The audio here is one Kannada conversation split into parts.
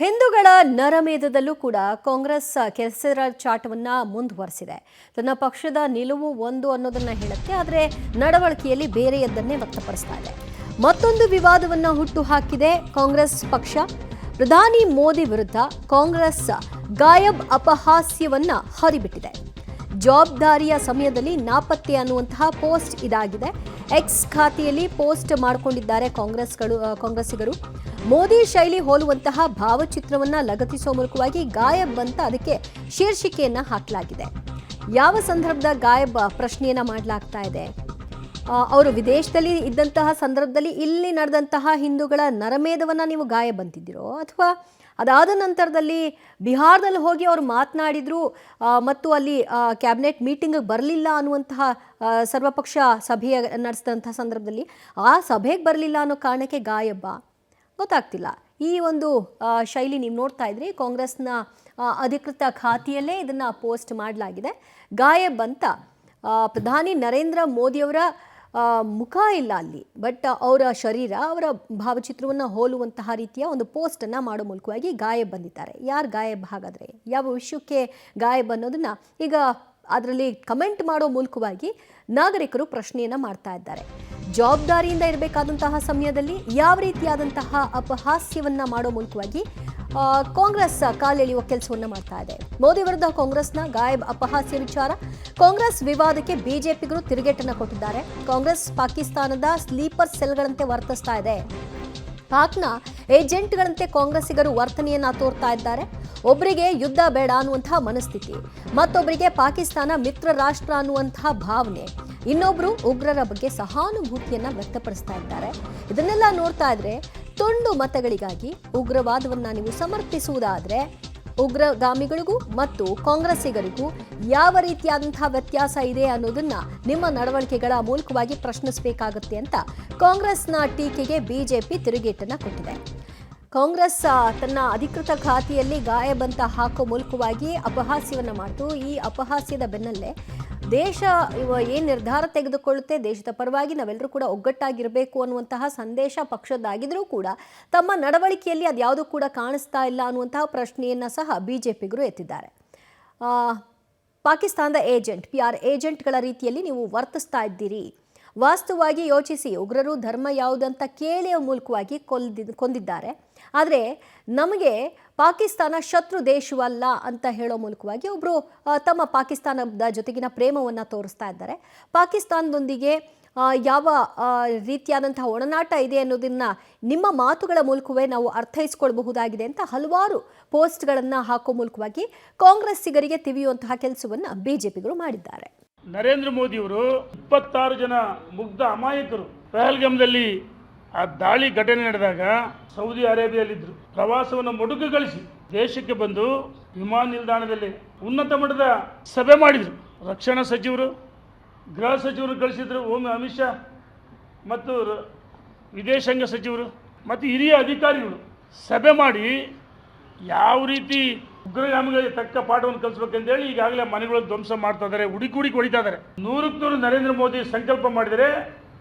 ಹಿಂದೂಗಳ ನರಮೇಧದಲ್ಲೂ ಕೂಡ ಕಾಂಗ್ರೆಸ್ ಕೆಸರ ಚಾಟವನ್ನ ಮುಂದುವರಿಸಿದೆ. ತನ್ನ ಪಕ್ಷದ ನಿಲುವು ಒಂದು ಅನ್ನೋದನ್ನ ಹೇಳುತ್ತೆ, ಆದರೆ ನಡವಳಿಕೆಯಲ್ಲಿ ಬೇರೆಯದ್ದನ್ನೇ ವ್ಯಕ್ತಪಡಿಸ್ತಾ ಇದೆ. ಮತ್ತೊಂದು ವಿವಾದವನ್ನ ಹುಟ್ಟು ಹಾಕಿದೆ ಕಾಂಗ್ರೆಸ್ ಪಕ್ಷ. ಪ್ರಧಾನಿ ಮೋದಿ ವಿರುದ್ಧ ಕಾಂಗ್ರೆಸ್ ಗಾಯಬ್ ಅಪಹಾಸ್ಯವನ್ನ ಹರಿಬಿಟ್ಟಿದೆ. ಜವಾಬ್ದಾರಿಯ ಸಮಯದಲ್ಲಿ ನಾಪತ್ತೆ ಅನ್ನುವಂತಹ ಪೋಸ್ಟ್ ಇದಾಗಿದೆ. ಎಕ್ಸ್ ಖಾತೆಯಲ್ಲಿ ಪೋಸ್ಟ್ ಮಾಡಿಕೊಂಡಿದ್ದಾರೆ ಕಾಂಗ್ರೆಸ್ಸಿಗರು. ಮೋದಿ ಶೈಲಿ ಹೋಲುವಂತಹ ಭಾವಚಿತ್ರವನ್ನ ಲಗತ್ತಿಸುವ ಮೂಲಕವಾಗಿ ಗಾಯಬ್ ಅಂತ ಅದಕ್ಕೆ ಶೀರ್ಷಿಕೆಯನ್ನ ಹಾಕಲಾಗಿದೆ. ಯಾವ ಸಂದರ್ಭದ ಗಾಯಬ್ ಪ್ರಶ್ನೆಯನ್ನ ಮಾಡಲಾಗ್ತಾ ಇದೆ. ಅವರು ವಿದೇಶದಲ್ಲಿ ಇದ್ದಂತಹ ಸಂದರ್ಭದಲ್ಲಿ ಇಲ್ಲಿ ನಡೆದಂತಹ ಹಿಂದೂಗಳ ನರಮೇಧವನ್ನ ನೀವು ಗಾಯಬ್ ಅಂತಿದ್ದೀರೋ, ಅಥವಾ ಅದಾದ ನಂತರದಲ್ಲಿ ಬಿಹಾರದಲ್ಲಿ ಹೋಗಿ ಅವರು ಮಾತನಾಡಿದ್ರು ಮತ್ತು ಅಲ್ಲಿ ಕ್ಯಾಬಿನೆಟ್ ಮೀಟಿಂಗ್ ಬರಲಿಲ್ಲ ಅನ್ನುವಂತಹ ಸರ್ವಪಕ್ಷ ಸಭೆ ನಡೆಸಿದಂತಹ ಸಂದರ್ಭದಲ್ಲಿ ಆ ಸಭೆಗೆ ಬರಲಿಲ್ಲ ಅನ್ನೋ ಕಾರಣಕ್ಕೆ ಗಾಯಬ್ಬ ಗೊತ್ತಾಗ್ತಿಲ್ಲ. ಈ ಒಂದು ಶೈಲಿ ನೀವು ನೋಡ್ತಾ ಇದ್ರಿ, ಕಾಂಗ್ರೆಸ್ನ ಅಧಿಕೃತ ಖಾತೆಯಲ್ಲೇ ಇದನ್ನು ಪೋಸ್ಟ್ ಮಾಡಲಾಗಿದೆ. ಗಾಯಬ್ ಅಂತ ಪ್ರಧಾನಿ ನರೇಂದ್ರ ಮೋದಿಯವರ ಮುಖ ಇಲ್ಲ ಅಲ್ಲಿ, ಬಟ್ ಅವರ ಶರೀರ, ಅವರ ಭಾವಚಿತ್ರವನ್ನು ಹೋಲುವಂತಹ ರೀತಿಯ ಒಂದು ಪೋಸ್ಟನ್ನು ಮಾಡೋ ಮೂಲಕವಾಗಿ ಗಾಯಬ್ ಬಂದಿದ್ದಾರೆ. ಯಾರು ಗಾಯಬ್ ಹಾಗಾದರೆ, ಯಾವ ವಿಷಯಕ್ಕೆ ಗಾಯಬ್ ಅನ್ನೋದನ್ನು ಈಗ ಅದರಲ್ಲಿ ಕಮೆಂಟ್ ಮಾಡೋ ಮೂಲಕವಾಗಿ ನಾಗರಿಕರು ಪ್ರಶ್ನೆಯನ್ನು ಮಾಡ್ತಾ ಇದ್ದಾರೆ. ಜವಾಬ್ದಾರಿಯಿಂದ ಇರಬೇಕಾದಂತಹ ಸಮಯದಲ್ಲಿ ಯಾವ ರೀತಿಯಾದಂತಹ ಅಪಹಾಸ್ಯವನ್ನ ಮಾಡೋ ಮೂಲಕವಾಗಿ ಕಾಂಗ್ರೆಸ್ ಕಾಲೆಳೆಯುವ ಕೆಲಸವನ್ನ ಮಾಡ್ತಾ ಇದೆ. ಮೋದಿ ವಿರುದ್ಧ ಕಾಂಗ್ರೆಸ್ನ ಗಾಯಬ್ ಅಪಹಾಸ್ಯ ವಿಚಾರ. ಕಾಂಗ್ರೆಸ್ ವಿವಾದಕ್ಕೆ ಬಿಜೆಪಿಗರು ತಿರುಗೇಟನ್ನ ಕೊಟ್ಟಿದ್ದಾರೆ. ಕಾಂಗ್ರೆಸ್ ಪಾಕಿಸ್ತಾನದ ಸ್ಲೀಪರ್ ಸೆಲ್ಗಳಂತೆ ವರ್ತಿಸ್ತಾ ಇದೆ. ಪಾಕ್ನ ಏಜೆಂಟ್ಗಳಂತೆ ಕಾಂಗ್ರೆಸ್ಸಿಗರು ವರ್ತನೆಯನ್ನ ತೋರ್ತಾ ಇದ್ದಾರೆ. ಒಬ್ಬರಿಗೆ ಯುದ್ಧ ಬೇಡ ಅನ್ನುವಂತಹ ಮನಸ್ಥಿತಿ, ಮತ್ತೊಬ್ಬರಿಗೆ ಪಾಕಿಸ್ತಾನ ಮಿತ್ರ ರಾಷ್ಟ್ರ ಅನ್ನುವಂತಹ ಭಾವನೆ, ಇನ್ನೊಬ್ರು ಉಗ್ರರ ಬಗ್ಗೆ ಸಹಾನುಭೂತಿಯನ್ನ ವ್ಯಕ್ತಪಡಿಸ್ತಾ ಇದ್ದಾರೆ. ಇದನ್ನೆಲ್ಲ ನೋಡ್ತಾ ಇದ್ರೆ ತುಂಡು ಮತಗಳಿಗಾಗಿ ಉಗ್ರವಾದವನ್ನ ನೀವು ಸಮರ್ಥಿಸುವುದಾದ್ರೆ ಉಗ್ರಗಾಮಿಗಳಿಗೂ ಮತ್ತು ಕಾಂಗ್ರೆಸ್ಸಿಗರಿಗೂ ಯಾವ ರೀತಿಯಾದಂತಹ ವ್ಯತ್ಯಾಸ ಇದೆ ಅನ್ನೋದನ್ನ ನಿಮ್ಮ ನಡವಳಿಕೆಗಳ ಮೂಲಕವಾಗಿ ಪ್ರಶ್ನಿಸಬೇಕಾಗುತ್ತೆ ಅಂತ ಕಾಂಗ್ರೆಸ್ನ ಟೀಕೆಗೆ ಬಿಜೆಪಿ ತಿರುಗೇಟನ್ನ ಕೊಟ್ಟಿದೆ. ಕಾಂಗ್ರೆಸ್ ತನ್ನ ಅಧಿಕೃತ ಖಾತೆಯಲ್ಲಿ ಗಾಯಬ್ ಅಂತ ಹಾಕೋ ಮೂಲಕವಾಗಿ ಅಪಹಾಸ್ಯವನ್ನ ಮಾಡಿತು. ಈ ಅಪಹಾಸ್ಯದ ಬೆನ್ನಲ್ಲೇ ದೇಶ ಏನು ನಿರ್ಧಾರ ತೆಗೆದುಕೊಳ್ಳುತ್ತೆ, ದೇಶದ ಪರವಾಗಿ ನಾವೆಲ್ಲರೂ ಕೂಡ ಒಗ್ಗಟ್ಟಾಗಿರಬೇಕು ಅನ್ನುವಂತಹ ಸಂದೇಶ ಪಕ್ಷದ್ದಾಗಿದ್ರೂ ಕೂಡ ತಮ್ಮ ನಡವಳಿಕೆಯಲ್ಲಿ ಅದ್ಯಾವುದೂ ಕೂಡ ಕಾಣಿಸ್ತಾ ಇಲ್ಲ ಅನ್ನುವಂತಹ ಪ್ರಶ್ನೆಯನ್ನು ಸಹ ಬಿಜೆಪಿಗರು ಎತ್ತಿದ್ದಾರೆ. ಪಾಕಿಸ್ತಾನದ ಏಜೆಂಟ್, PR ಏಜೆಂಟ್ಗಳ ರೀತಿಯಲ್ಲಿ ನೀವು ವರ್ತಿಸ್ತಾ ಇದ್ದೀರಿ. ವಾಸ್ತವವಾಗಿ ಯೋಚಿಸಿ, ಉಗ್ರರು ಧರ್ಮ ಯಾವುದಂತ ಕೇಳುವ ಮೂಲಕವಾಗಿ ಕೊಂದಿದ್ದಾರೆ. ಆದರೆ ನಮಗೆ ಪಾಕಿಸ್ತಾನ ಶತ್ರು ದೇಶವಲ್ಲ ಅಂತ ಹೇಳೋ ಮೂಲಕವಾಗಿ ಒಬ್ಬರು ತಮ್ಮ ಪಾಕಿಸ್ತಾನದ ಜೊತೆಗಿನ ಪ್ರೇಮವನ್ನು ತೋರಿಸ್ತಾ ಇದ್ದಾರೆ. ಪಾಕಿಸ್ತಾನದೊಂದಿಗೆ ಯಾವ ರೀತಿಯಾದಂತಹ ಒಡನಾಟ ಇದೆ ಅನ್ನೋದನ್ನ ನಿಮ್ಮ ಮಾತುಗಳ ಮೂಲಕವೇ ನಾವು ಅರ್ಥೈಸ್ಕೊಳ್ಬಹುದಾಗಿದೆ ಅಂತ ಹಲವಾರು ಪೋಸ್ಟ್ಗಳನ್ನು ಹಾಕೋ ಮೂಲಕವಾಗಿ ಕಾಂಗ್ರೆಸ್ಸಿಗರಿಗೆ ತಿವಿಯುವಂತಹ ಕೆಲಸವನ್ನು ಬಿಜೆಪಿಗರು ಮಾಡಿದ್ದಾರೆ. ನರೇಂದ್ರ ಮೋದಿಯವರು 26 ಜನ ಮುಗ್ಧ ಅಮಾಯಕರು ಪಹಲ್ಗಾಮ್ದಲ್ಲಿ ಆ ದಾಳಿ ಘಟನೆ ನಡೆದಾಗ ಸೌದಿ ಅರೇಬಿಯಲ್ಲಿದ್ದರು. ಪ್ರವಾಸವನ್ನು ಮೊಟಕುಗೊಳಿಸಿ ದೇಶಕ್ಕೆ ಬಂದು ವಿಮಾನ ನಿಲ್ದಾಣದಲ್ಲಿ ಉನ್ನತ ಮಟ್ಟದ ಸಭೆ ಮಾಡಿದರು. ರಕ್ಷಣಾ ಸಚಿವರು, ಗೃಹ ಸಚಿವರು ಕಳಿಸಿದ್ರು, ಅಮಿತ್ ಶಾ ಮತ್ತು ವಿದೇಶಾಂಗ ಸಚಿವರು ಮತ್ತು ಹಿರಿಯ ಅಧಿಕಾರಿಗಳು ಸಭೆ ಮಾಡಿ ಯಾವ ರೀತಿ ಉಗ್ರಗಾಮಿಗಳಿಗೆ ತಕ್ಕ ಪಾಠವನ್ನು ಕಲಿಸ್ಬೇಕಂತೇಳಿ ಈಗಾಗಲೇ ಮನೆಗಳು ಧ್ವಂಸ ಮಾಡ್ತಾ ಇದ್ದಾರೆ, ಹುಡುಕಿ ಹೊಡಿತಾ ಇದ್ದಾರೆ. 100ಕ್ಕೆ 100 ನರೇಂದ್ರ ಮೋದಿ ಸಂಕಲ್ಪ ಮಾಡಿದರೆ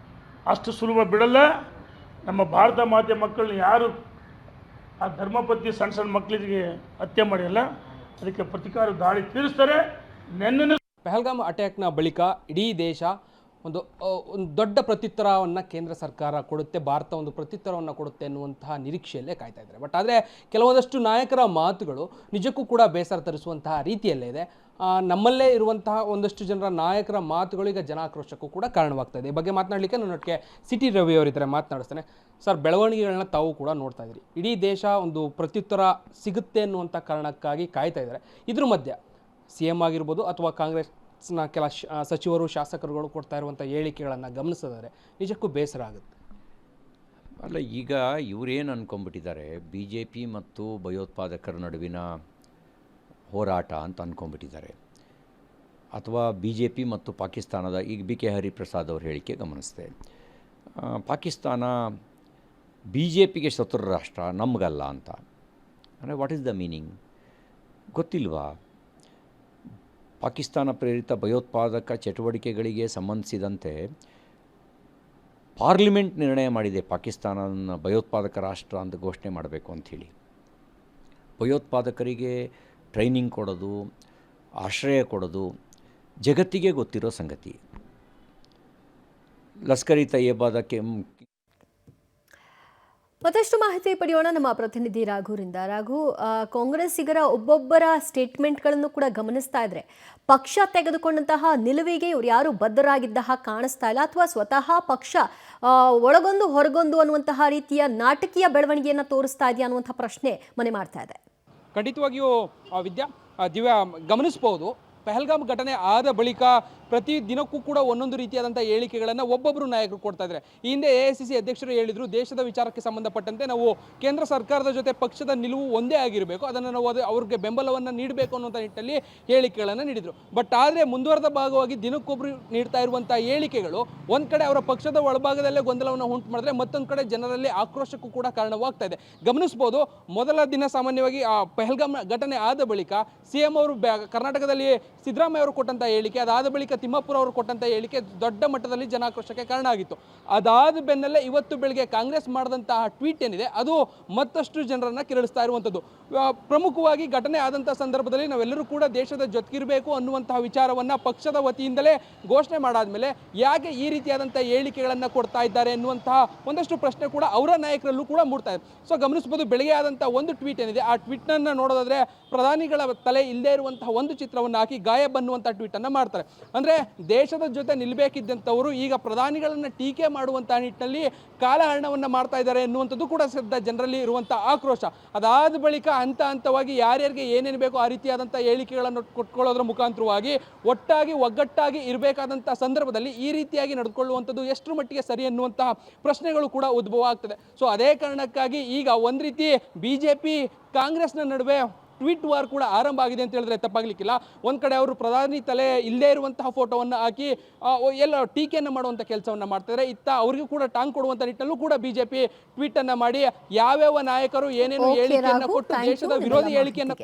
ಅಷ್ಟು ಸುಲಭ ಬಿಡಲ್ಲ. ನಮ್ಮ ಭಾರತ ಮಾತೆಯ ಮಕ್ಕಳನ್ನ ಯಾರು ಆ ಧರ್ಮಪತ್ನಿ ಸಣ್ಣ ಮಕ್ಕಳಿಗೆ ಹತ್ಯೆ ಮಾಡಿಲ್ಲ, ಅದಕ್ಕೆ ಪ್ರತಿಕಾರ ದಾಳಿ ತೀರಿಸ್ತಾರೆ. ನೆನ್ನೆ ಪಹಲ್ಗಾಮ್ ಅಟ್ಯಾಕ್ನ ಬಳಿಕ ಇಡೀ ದೇಶ ಒಂದು ದೊಡ್ಡ ಪ್ರತ್ಯುತ್ತರವನ್ನು ಕೇಂದ್ರ ಸರ್ಕಾರ ಕೊಡುತ್ತೆ, ಭಾರತ ಒಂದು ಪ್ರತ್ಯುತ್ತರವನ್ನು ಕೊಡುತ್ತೆ ಅನ್ನುವಂತಹ ನಿರೀಕ್ಷೆಯಲ್ಲೇ ಕಾಯ್ತಾ ಇದ್ದಾರೆ. ಬಟ್ ಆದರೆ ಕೆಲವೊಂದಷ್ಟು ನಾಯಕರ ಮಾತುಗಳು ನಿಜಕ್ಕೂ ಕೂಡ ಬೇಸರ ತರಿಸುವಂತಹ ರೀತಿಯಲ್ಲೇ ಇದೆ. ನಮ್ಮಲ್ಲೇ ಇರುವಂತಹ ಒಂದಷ್ಟು ಜನರ ನಾಯಕರ ಮಾತುಗಳು ಈಗ ಜನಾಕ್ರೋಶಕ್ಕೂ ಕೂಡ ಕಾರಣವಾಗ್ತಾ ಇದೆ. ಈ ಬಗ್ಗೆ ಮಾತನಾಡಲಿಕ್ಕೆ ನನ್ನೊಟ್ಟಿಗೆ ಸಿಟಿ ರವಿ ಅವರಿದ್ದಾರೆ, ಮಾತನಾಡಿಸ್ತಾನೆ. ಸರ್, ಬೆಳವಣಿಗೆಗಳನ್ನ ತಾವು ಕೂಡ ನೋಡ್ತಾ ಇದ್ದೀರಿ. ಇಡೀ ದೇಶ ಒಂದು ಪ್ರತ್ಯುತ್ತರ ಸಿಗುತ್ತೆ ಅನ್ನುವಂಥ ಕಾರಣಕ್ಕಾಗಿ ಕಾಯ್ತಾ ಇದ್ದಾರೆ. ಇದ್ರ ಮಧ್ಯೆ CM ಆಗಿರ್ಬೋದು ಅಥವಾ ಕಾಂಗ್ರೆಸ್ನ ಕೆಲ ಸಚಿವರು, ಶಾಸಕರುಗಳು ಕೊಡ್ತಾ ಇರುವಂಥ ಹೇಳಿಕೆಗಳನ್ನು ಗಮನಿಸಿದರೆ ನಿಜಕ್ಕೂ ಬೇಸರ ಆಗುತ್ತೆ. ಅಲ್ಲ, ಈಗ ಇವರೇನು ಅಂದ್ಕೊಂಡ್ಬಿಟ್ಟಿದ್ದಾರೆ, BJP ಮತ್ತು ಭಯೋತ್ಪಾದಕರ ನಡುವಿನ ಹೋರಾಟ ಅಂತ ಅಂದ್ಕೊಂಡ್ಬಿಟ್ಟಿದ್ದಾರೆ. ಅಥವಾ BJP ಮತ್ತು ಪಾಕಿಸ್ತಾನದ, ಈಗ BK ಹರಿಪ್ರಸಾದ್ ಅವ್ರ ಹೇಳಿಕೆ ಗಮನಿಸಿದೆ, ಪಾಕಿಸ್ತಾನ BJPಗೆ ಶತ್ರು ರಾಷ್ಟ್ರ, ನಮಗಲ್ಲ ಅಂತ. ಅಂದರೆ ವಾಟ್ ಈಸ್ ದ ಮೀನಿಂಗ್ ಗೊತ್ತಿಲ್ವಾ? ಪಾಕಿಸ್ತಾನ ಪ್ರೇರಿತ ಭಯೋತ್ಪಾದಕ ಚಟುವಟಿಕೆಗಳಿಗೆ ಸಂಬಂಧಿಸಿದಂತೆ ಪಾರ್ಲಿಮೆಂಟ್ ನಿರ್ಣಯ ಮಾಡಿದೆ ಪಾಕಿಸ್ತಾನನ ಭಯೋತ್ಪಾದಕ ರಾಷ್ಟ್ರ ಅಂತ ಘೋಷಣೆ ಮಾಡಬೇಕು ಅಂಥೇಳಿ. ಭಯೋತ್ಪಾದಕರಿಗೆ ಟ್ರೈನಿಂಗ್ ಕೊಡೋದು, ಆಶ್ರಯ ಕೊಡೋದು ಜಗತ್ತಿಗೆ ಗೊತ್ತಿರೋ ಸಂಗತಿ. ಲಷ್ಕರ್ ಇ ತಯ್ಯಬಾದಕ್ಕೆ ಮತ್ತಷ್ಟು ಮಾಹಿತಿ ಪಡೆಯೋಣ ನಮ್ಮ ಪ್ರತಿನಿಧಿ ರಾಘುರಿಂದ. ರಾಘು, ಕಾಂಗ್ರೆಸ್ಸಿಗರ ಒಬ್ಬೊಬ್ಬರ ಸ್ಟೇಟ್ಮೆಂಟ್ಗಳನ್ನು ಕೂಡ ಗಮನಿಸ್ತಾ ಇದ್ರೆ ಪಕ್ಷ ತೆಗೆದುಕೊಂಡಂತಹ ನಿಲುವಿಗೆ ಇವ್ರು ಯಾರು ಬದ್ಧರಾಗಿದ್ದ ಕಾಣಿಸ್ತಾ ಇಲ್ಲ, ಅಥವಾ ಸ್ವತಃ ಪಕ್ಷ ಒಳಗೊಂದು ಹೊರಗೊಂದು ಅನ್ನುವಂತಹ ರೀತಿಯ ನಾಟಕೀಯ ಬೆಳವಣಿಗೆಯನ್ನು ತೋರಿಸ್ತಾ ಇದೆಯಾ ಅನ್ನುವಂಥ ಪ್ರಶ್ನೆ ಮನೆ ಮಾಡ್ತಾ ಇದೆ. ಖಂಡಿತವಾಗಿಯೂ ದಿವ್ಯಾ ಗಮನಿಸಬಹುದು. ಪಹಲ್ಗಾಮ್ ಘಟನೆ ಆದ ಬಳಿಕ ಪ್ರತಿ ದಿನಕ್ಕೂ ಕೂಡ ಒಂದೊಂದು ರೀತಿಯಾದಂಥ ಹೇಳಿಕೆಗಳನ್ನು ಒಬ್ಬೊಬ್ಬರು ನಾಯಕರು ಕೊಡ್ತಾ ಇದ್ದಾರೆ. ಈ ಹಿಂದೆ AICC ಅಧ್ಯಕ್ಷರು ಹೇಳಿದ್ರು, ದೇಶದ ವಿಚಾರಕ್ಕೆ ಸಂಬಂಧಪಟ್ಟಂತೆ ನಾವು ಕೇಂದ್ರ ಸರ್ಕಾರದ ಜೊತೆ ಪಕ್ಷದ ನಿಲುವು ಒಂದೇ ಆಗಿರಬೇಕು, ಅದನ್ನು ನಾವು ಅವ್ರಿಗೆ ಬೆಂಬಲವನ್ನು ನೀಡಬೇಕು ಅನ್ನುವಂಥ ನಿಟ್ಟಿನಲ್ಲಿ ಹೇಳಿಕೆಗಳನ್ನು ನೀಡಿದರು. ಬಟ್ ಆದರೆ ಮುಂದುವರೆದ ಭಾಗವಾಗಿ ದಿನಕ್ಕೊಬ್ಬರು ನೀಡ್ತಾ ಇರುವಂಥ ಹೇಳಿಕೆಗಳು ಒಂದು ಕಡೆ ಅವರ ಪಕ್ಷದ ಒಳಭಾಗದಲ್ಲೇ ಗೊಂದಲವನ್ನು ಉಂಟು ಮಾಡಿದ್ರೆ, ಮತ್ತೊಂದು ಕಡೆ ಜನರಲ್ಲಿ ಆಕ್ರೋಶಕ್ಕೂ ಕೂಡ ಕಾರಣವಾಗ್ತಾ ಇದೆ. ಗಮನಿಸ್ಬೋದು, ಮೊದಲ ದಿನ ಸಾಮಾನ್ಯವಾಗಿ ಪಹಲ್ಗಾಮ್ ಘಟನೆ ಆದ ಬಳಿಕ CM ಅವರು ಕರ್ನಾಟಕದಲ್ಲಿ ಸಿದ್ದರಾಮಯ್ಯ ಅವರು ಕೊಟ್ಟಂಥ ಹೇಳಿಕೆ, ಅದಾದ ಬಳಿಕ ತಿಮ್ಮಾಪುರ ಅವರು ಕೊಟ್ಟಂಥ ಹೇಳಿಕೆ ದೊಡ್ಡ ಮಟ್ಟದಲ್ಲಿ ಜನಾಕ್ರೋಶಕ್ಕೆ ಕಾರಣ ಆಗಿತ್ತು. ಅದಾದ ಬೆನ್ನಲ್ಲೇ ಇವತ್ತು ಬೆಳಗ್ಗೆ ಕಾಂಗ್ರೆಸ್ ಮಾಡಿದಂತಹ ಟ್ವೀಟ್ ಏನಿದೆ ಅದು ಮತ್ತಷ್ಟು ಜನರನ್ನು ಕೆರಳಿಸ್ತಾ ಇರುವಂಥದ್ದು. ಪ್ರಮುಖವಾಗಿ ಘಟನೆ ಆದಂಥ ಸಂದರ್ಭದಲ್ಲಿ ನಾವೆಲ್ಲರೂ ಕೂಡ ದೇಶದ ಜೊತೆಗಿರಬೇಕು ಅನ್ನುವಂತಹ ವಿಚಾರವನ್ನು ಪಕ್ಷದ ವತಿಯಿಂದಲೇ ಘೋಷಣೆ ಮಾಡಾದ್ಮೇಲೆ ಯಾಕೆ ಈ ರೀತಿಯಾದಂಥ ಹೇಳಿಕೆಗಳನ್ನು ಕೊಡ್ತಾ ಇದ್ದಾರೆ ಎನ್ನುವಂತಹ ಒಂದಷ್ಟು ಪ್ರಶ್ನೆ ಕೂಡ ಅವರ ನಾಯಕರಲ್ಲೂ ಕೂಡ ಮೂಡ್ತಾ ಇದೆ. ಸೊ ಗಮನಿಸಬಹುದು, ಬೆಳಗ್ಗೆ ಆದಂಥ ಒಂದು ಟ್ವೀಟ್ ಏನಿದೆ ಆ ಟ್ವೀಟ್ನನ್ನು ನೋಡೋದಾದ್ರೆ ಪ್ರಧಾನಿಗಳ ತಲೆ ಇಲ್ಲದೆ ಇರುವಂತಹ ಒಂದು ಚಿತ್ರವನ್ನು ಹಾಕಿ ಗಾಯಬ್ ಅನ್ನುವಂಥ ಟ್ವೀಟನ್ನು ಮಾಡ್ತಾರೆ. ಅಂದರೆ ದೇಶದ ಜೊತೆ ನಿಲ್ಲಬೇಕಿದ್ದಂಥವರು ಈಗ ಪ್ರಧಾನಿಗಳನ್ನು ಟೀಕೆ ಮಾಡುವಂಥ ನಿಟ್ಟಿನಲ್ಲಿ ಕಾಲಹರಣವನ್ನು ಮಾಡ್ತಾ ಇದ್ದಾರೆ ಎನ್ನುವಂಥದ್ದು ಕೂಡ ಸದ್ಯ ಜನರಲ್ಲಿ ಇರುವಂಥ ಆಕ್ರೋಶ. ಅದಾದ ಬಳಿಕ ಹಂತ ಹಂತವಾಗಿ ಯಾರ್ಯಾರಿಗೆ ಏನೇನು ಬೇಕೋ ಆ ರೀತಿಯಾದಂಥ ಹೇಳಿಕೆಗಳನ್ನು ಕೊಟ್ಕೊಳ್ಳೋದ್ರ ಮುಖಾಂತರವಾಗಿ ಒಗ್ಗಟ್ಟಾಗಿ ಇರಬೇಕಾದಂಥ ಸಂದರ್ಭದಲ್ಲಿ ಈ ರೀತಿಯಾಗಿ ನಡೆದುಕೊಳ್ಳುವಂಥದ್ದು ಎಷ್ಟರ ಮಟ್ಟಿಗೆ ಸರಿ ಅನ್ನುವಂತಹ ಪ್ರಶ್ನೆಗಳು ಕೂಡ ಉದ್ಭವ ಆಗ್ತದೆ. ಸೊ ಅದೇ ಕಾರಣಕ್ಕಾಗಿ ಈಗ ಒಂದು ರೀತಿ BJP ಕಾಂಗ್ರೆಸ್ನ ನಡುವೆ ಟ್ವೀಟ್ ವಾರ್ ಕೂಡ ಆರಂಭ ಆಗಿದೆ ಅಂತ ಹೇಳಿದ್ರೆ ತಪ್ಪಾಗಲಿಕ್ಕಿಲ್ಲ. ಒಂದು ಕಡೆ ಅವರು ಪ್ರಧಾನಿ ತಲೆ ಇಲ್ಲದೇ ಇರುವಂತಹ ಫೋಟೋವನ್ನು ಹಾಕಿ ಎಲ್ಲ ಟೀಕೆಯನ್ನು ಮಾಡುವಂಥ ಕೆಲಸವನ್ನು ಮಾಡ್ತಿದ್ದಾರೆ. ಇತ್ತ ಅವರಿಗೂ ಕೂಡ ಟಾಂಗ್ ಕೊಡುವಂಥ ನಿಟ್ಟಿನಲ್ಲೂ ಕೂಡ BJP ಟ್ವೀಟನ್ನು ಮಾಡಿ ಯಾವ್ಯಾವ ನಾಯಕರು ಏನೇನು ಹೇಳಿಕೆಯನ್ನು ಕೊಟ್ಟು ದೇಶದ ವಿರೋಧಿ ಹೇಳಿಕೆಯನ್ನು